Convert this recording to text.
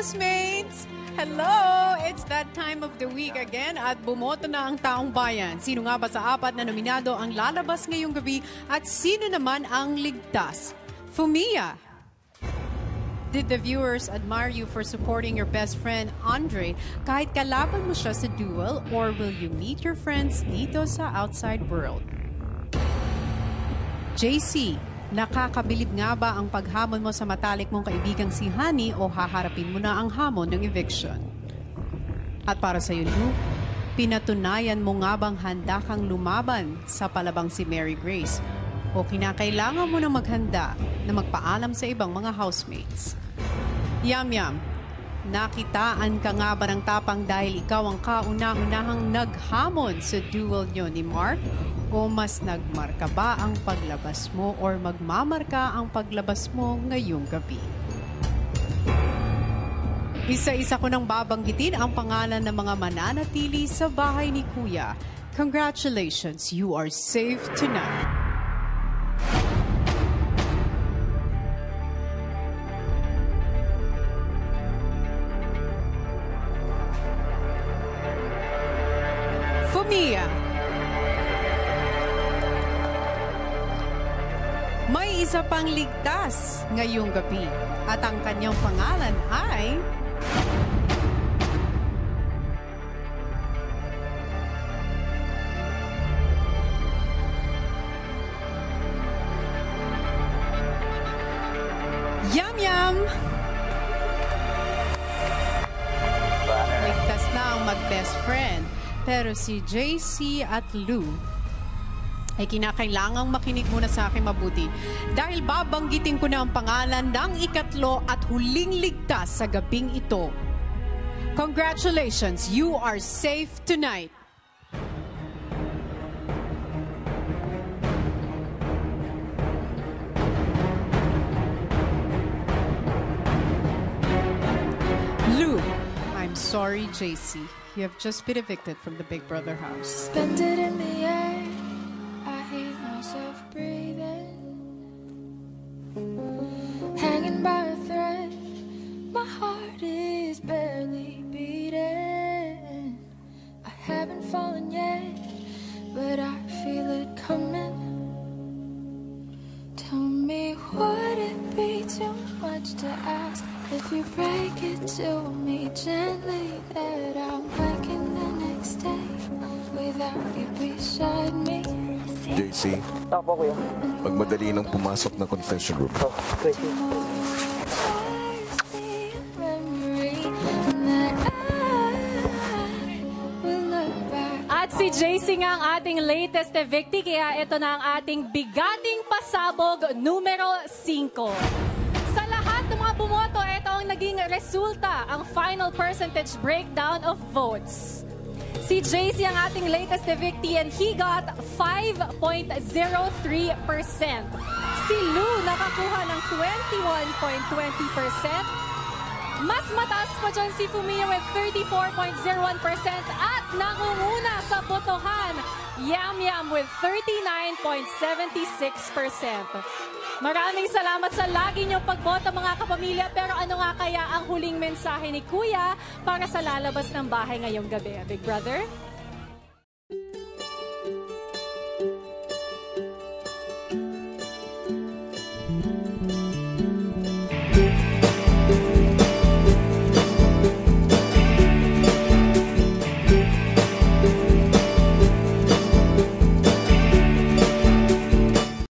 housemates! Hello! It's that time of the week again at bumoto na ang taong bayan. Sino nga ba sa apat na nominado ang lalabas ngayong gabi at sino naman ang ligtas? Fumia! Did the viewers admire you for supporting your best friend, Andre, kahit kalaban mo siya sa duel, or will you meet your friends dito sa outside world? JC, nakakabilib nga ba ang paghamon mo sa matalik mong kaibigang si Honey o haharapin mo na ang hamon ng eviction? At para sa iyo, Lu, pinatunayan mo nga bang handa kang lumaban sa palabang si Mary Grace? O kinakailangan mo na maghanda na magpaalam sa ibang mga housemates? Yam Yam, nakitaan ka nga ba ng tapang dahil ikaw ang kauna-unahang naghamon sa duel nyo ni Mark? O mas nagmarka ba ang paglabas mo or magmamarka ang paglabas mo ngayong gabi? Isa-isa ko nang babanggitin ang pangalan ng mga mananatili sa bahay ni Kuya. Congratulations, you are safe tonight. Fumia. May isa pang ligtas ngayong gabi at ang kanyang pangalan ay Yam Yam! Ligtas na ang mag-best friend, pero si JC at Lu ay kinakailangang makinig muna sa akin mabuti dahil babanggitin ko na ang pangalan ng ikatlo at huling ligtas sa gabing ito. Congratulations, you are safe tonight. Lu, I'm sorry, JC. You have just been evicted from the Big Brother house. Spend it in the air. I hear myself breathing, hanging by a thread. My heart is barely beating. I haven't fallen yet, but I feel it coming. Tell me, would it be too much to ask if you break it to me gently that I'm waking the next day without you beside me? JC, magmadali nang pumasok ng confession room. At si JC nga ang ating latest evictee, kaya ito na ang ating bigating pasabog numero 5. Sa lahat ng mga bumoto, ito ang naging resulta, ang final percentage breakdown of votes. Si JC ang ating latest evictee and he got 5.03%. Si Lu nakakuha ng 21.20%. Mas mataas pa dyan si Fumia with 34.01% at nangunguna sa botohan, Yam Yam with 39.76%. Maraming salamat sa lagi niyong pagboto mga kapamilya, pero ano nga kaya ang huling mensahe ni Kuya para sa lalabas ng bahay ngayong gabi, Big Brother?